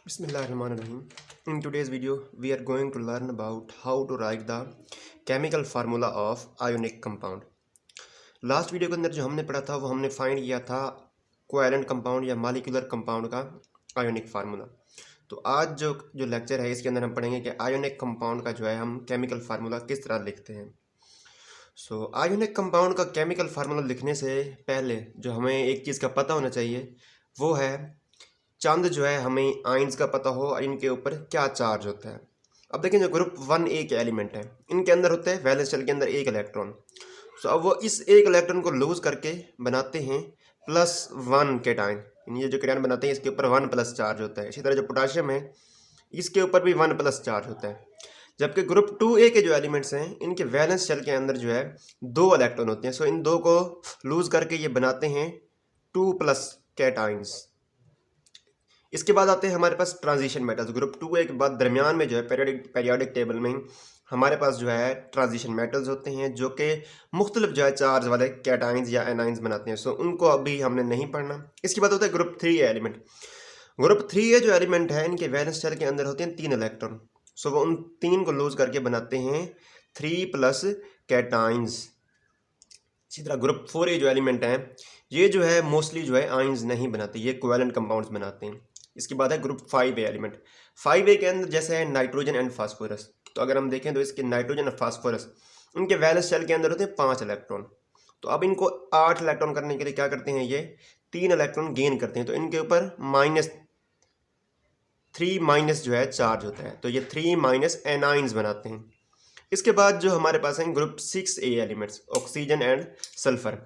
Bismillahirrahmanirrahim. In today's video, we are going to learn about how to write the chemical formula of ionic compound. Last video के अंदर जो हमने पढ़ा था वो हमने फाइंड किया था कोवैलेंट कंपाउंड या मॉलिक्यूलर कंपाउंड का आयोनिक फार्मूला। तो आज जो लेक्चर है इसके अंदर हम पढ़ेंगे कि आयोनिक कंपाउंड का जो है हम केमिकल फार्मूला किस तरह लिखते हैं। आयोनिक कंपाउंड का केमिकल फार्मूला लिखने से पहले जो हमें एक चीज़ का पता होना चाहिए वो है चंद जो है हमें आयंस का पता हो इनके ऊपर क्या चार्ज होता है। अब देखें जो ग्रुप 1A के एलिमेंट हैं इनके अंदर होता है वैलेंस शेल के अंदर एक इलेक्ट्रॉन। अब वो इस एक इलेक्ट्रॉन को लूज करके बनाते हैं +1 कैटायन। ये जो कैटायन बनाते हैं इसके ऊपर 1+ चार्ज होता है। इसी तरह जो पोटाशियम है इसके ऊपर भी 1+ चार्ज होता है। जबकि ग्रुप 2A के जो एलिमेंट्स हैं इनके वैलेंस शेल के अंदर जो है 2 इलेक्ट्रॉन होते हैं। इन दो को लूज करके ये बनाते हैं 2+ कैटायंस। इसके बाद आते हैं हमारे पास ट्रांजिशन मेटल्स। ग्रुप 2A के बाद दरमियान में जो है पीरियोडिक टेबल में हमारे पास जो है ट्रांजिशन मेटल्स होते हैं जो कि मुख्तलिफ जो है चार्ज वाले कैटायंस या एनायंस बनाते हैं। उनको अभी हमने नहीं पढ़ना। इसके बाद होता है group 3A element. Group 3A जो एलिमेंट है इनके वैलेंस शेल के अंदर होते हैं 3 इलेक्ट्रॉन। वो उन 3 को लूज करके बनाते हैं 3+ कैटायंस। इसी तरह ग्रुप 4A जो एलिमेंट हैं ये जो है मोस्टली जो है आयंस नहीं बनाते, ये कोवैलेंट कंपाउंड्स बनाते हैं। इसके बाद है ग्रुप 5A एलिमेंट। 5A के अंदर जैसे है नाइट्रोजन एंड फास्फोरस। तो अगर हम देखें तो इसके नाइट्रोजन और फास्फोरस इनके वैलेंस शेल के अंदर होते हैं 5 इलेक्ट्रॉन। तो अब इनको 8 इलेक्ट्रॉन करने के लिए क्या करते हैं, ये 3 इलेक्ट्रॉन गेन करते हैं। तो इनके ऊपर -3 जो है चार्ज होता है। तो ये 3- एनाइंस बनाते हैं। इसके बाद जो हमारे पास हैं group 6A elements, oxygen and sulphur.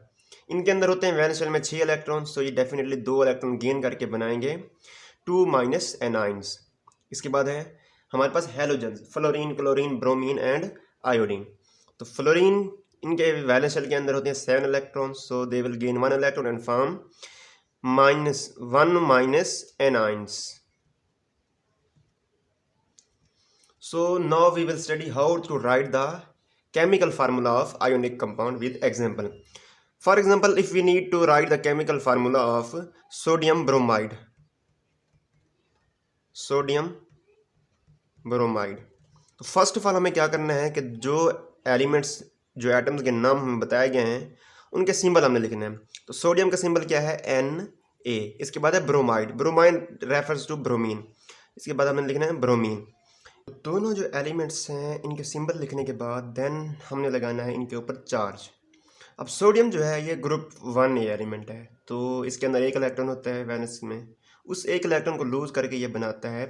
इनके अंदर होते हैं वैलेंस शेल में 6 इलेक्ट्रॉन। ये डेफिनेटली 2 इलेक्ट्रॉन गेन करके बनाएंगे 2- एनाइंस। इसके बाद है हमारे पास halogen, fluorine, chlorine, bromine and iodine. तो फ्लोरीन इनके वैलेंस शेल के अंदर होते हैं 7 electron. They will gain 1 electron and form -1- anions. Now we will study how to write the chemical formula of ionic compound with example. For example, if we need to write the chemical formula of sodium bromide, तो first of all हमें क्या करना है कि जो elements जो atoms के नाम हमें बताए गए हैं उनके सिंबल हमने लिखने हैं। तो सोडियम का सिंबल क्या है, Na। इसके बाद है bromide, bromide refers to bromine. इसके बाद हमें लिखना है ब्रोमीन। तो दोनों जो एलिमेंट्स हैं इनके सिंबल लिखने के बाद देन हमने लगाना है इनके ऊपर चार्ज। अब सोडियम जो है ये ग्रुप 1A एलिमेंट है। तो इसके अंदर एक इलेक्ट्रॉन होता है वैलेंस में। उस एक इलेक्ट्रॉन को लूज करके ये बनाता है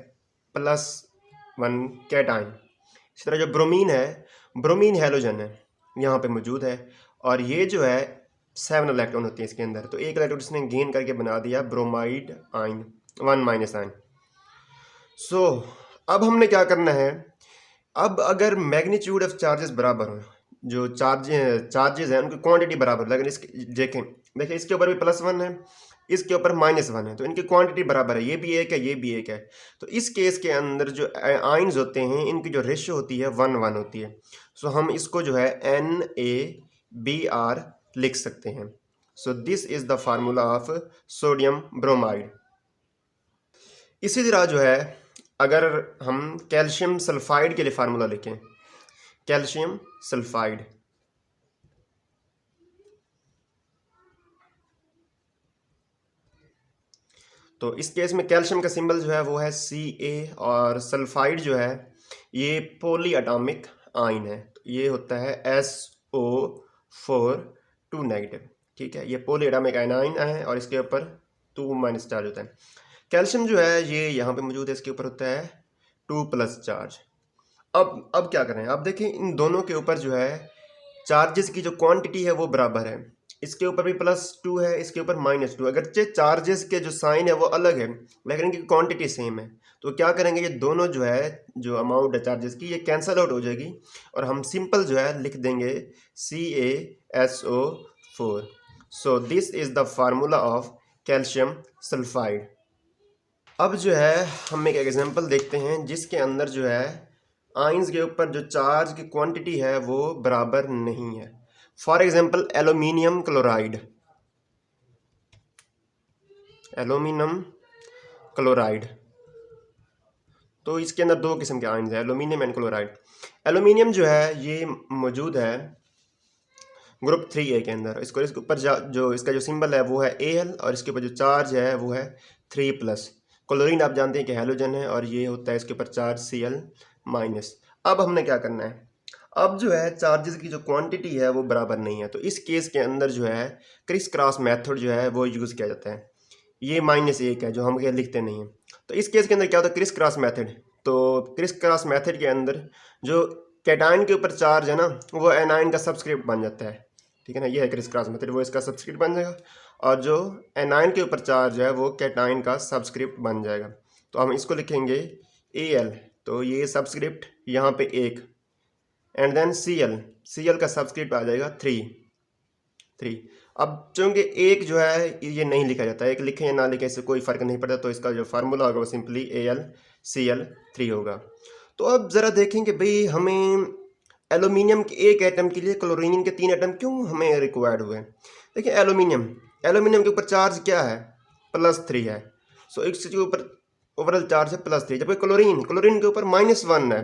+1 कैटायन। इसी तरह जो ब्रोमीन है, ब्रोमीन हैलोजन है यहाँ पे मौजूद है और ये जो है 7 इलेक्ट्रॉन होती है इसके अंदर। तो एक इलेक्ट्रॉन इसने गेन करके बना दिया ब्रोमाइड आयन, 1- आयन। अब हमने क्या करना है, अब अगर मैग्नीट्यूड ऑफ चार्जेस बराबर हो, जो चार्जेस हैं उनकी क्वांटिटी बराबर, लेकिन इसके देखिए इसके ऊपर भी +1 है, इसके ऊपर -1 है। तो इनकी क्वांटिटी बराबर है, ये भी एक है ये भी एक है। तो इस केस के अंदर जो आयंस होते हैं इनकी जो रेशियो होती है 1:1 होती है। हम इसको जो है NaBr लिख सकते हैं। This is the formula of sodium bromide. इसी तरह जो है अगर हम कैल्शियम सल्फाइड के लिए फार्मूला लिखें, कैल्शियम सल्फाइड, तो इस केस में कैल्शियम का सिंबल जो है वो है Ca और सल्फाइड जो है ये पॉली एटॉमिक आयन है। तो ये होता है SO4 2-। ठीक है, ये पॉली एटॉमिक आयन है और इसके ऊपर 2- चार्ज होता है। कैल्शियम जो है ये यहाँ पे मौजूद है, इसके ऊपर होता है 2+ चार्ज। अब क्या करें, अब देखिए इन दोनों के ऊपर जो है चार्जेस की जो क्वांटिटी है वो बराबर है। इसके ऊपर भी +2 है, इसके ऊपर -2। अगरचे चार्जेस के जो साइन है वो अलग है लेकिन इनकी क्वांटिटी सेम है। तो क्या करेंगे, ये दोनों जो है जो अमाउंट है चार्जेस की ये कैंसल आउट हो जाएगी और हम सिंपल जो है लिख देंगे CaSO4। This is the formula of calcium sulphide. अब जो है हम एक एग्जांपल देखते हैं जिसके अंदर जो है आयंस के ऊपर जो चार्ज की क्वांटिटी है वो बराबर नहीं है। For example aluminium chloride, aluminium chloride तो इसके अंदर दो किस्म के आयन्स हैं, एल्यूमिनियम एंड क्लोराइड। एल्यूमिनियम जो है ये मौजूद है ग्रुप 3A के अंदर। इसके ऊपर जो इसका जो सिंबल है वो है Al और इसके ऊपर जो चार्ज है वो है 3+। क्लोरीन आप जानते हैं कि हैलोजन है और ये होता है इसके ऊपर चार्ज Cl-। अब हमने क्या करना है, अब जो है चार्जेस की जो क्वांटिटी है वो बराबर नहीं है, तो इस केस के अंदर जो है क्रिस क्रॉस मेथड जो है वो यूज़ किया जाता है। ये -1 है जो हम लिखते नहीं हैं। तो इस केस के अंदर क्या होता है, क्रिस क्रॉस मेथड। तो क्रिस क्रॉस मेथड के अंदर जो कैटायन के ऊपर चार्ज है ना वो एनायन का सबस्क्रिप्ट बन जाता है, ठीक है ना। ये है क्रिस क्रॉस मेथड, वो इसका सबस्क्रिप्ट बन जाएगा और जो एनायन के ऊपर चार्ज है वो कैटायन का सबस्क्रिप्ट बन जाएगा। तो हम इसको लिखेंगे Al, तो ये सबस्क्रिप्ट यहाँ पे 1 एंड देन Cl का सबस्क्रिप्ट आ जाएगा 3। अब चूंकि एक जो है ये नहीं लिखा जाता है, एक लिखें या ना लिखें इससे कोई फ़र्क नहीं पड़ता, तो इसका जो फार्मूला होगा वो सिंपली AlCl3 होगा। तो अब ज़रा देखें कि भाई हमें एल्यूमिनियम के एक एटम के लिए क्लोरीन के 3 एटम क्यों हमें रिक्वायर्ड हुए। देखिए एल्यूमिनियम के ऊपर चार्ज क्या है, +3 है। सो इसके ऊपर ओवरऑल चार्ज है +3, जबकि क्लोरीन के ऊपर -1 है।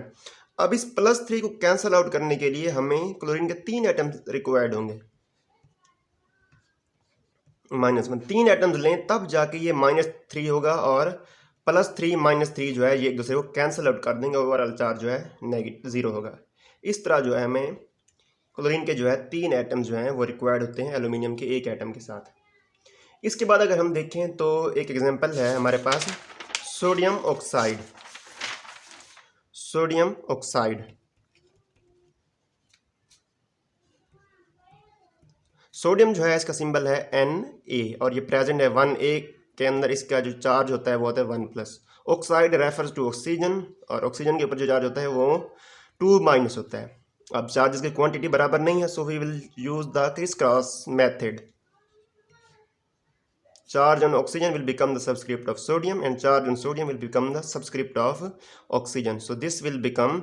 अब इस +3 को कैंसिल आउट करने के लिए हमें क्लोरीन के 3 एटम रिक्वायर्ड होंगे। -1 3 एटम्स लें तब जाके ये -3 होगा और +3 -3 जो है ये एक दूसरे को कैंसिल आउट कर देंगे, ओवरऑल चार्ज जो है -0 होगा। इस तरह जो है हमें क्लोरीन के जो है 3 एटम्स जो हैं वो रिक्वायर्ड होते हैं एल्यूमिनियम के एक एटम के साथ। इसके बाद अगर हम देखें तो एक एग्जांपल है हमारे पास सोडियम ऑक्साइड। सोडियम जो है इसका सिंबल है Na और ये प्रेजेंट है 1A के अंदर। इसका जो चार्ज होता है वो होता है 1+। ऑक्साइड रेफर्स टू ऑक्सीजन और ऑक्सीजन के ऊपर जो चार्ज होता है वो 2- होता है। अब चार्जेस की क्वांटिटी बराबर नहीं है, so we will use the criss cross method. Charge on oxygen will become the subscript of sodium and charge on sodium will become the subscript of oxygen. So this will become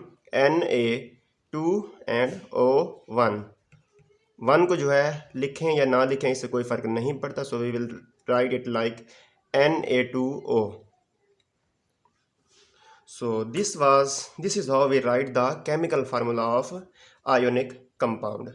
Na2 and O1। 1 को जो है लिखें या ना लिखें इससे कोई फर्क नहीं पड़ता, so we will write it like Na2O। So this is how we write the chemical formula of ionic compound।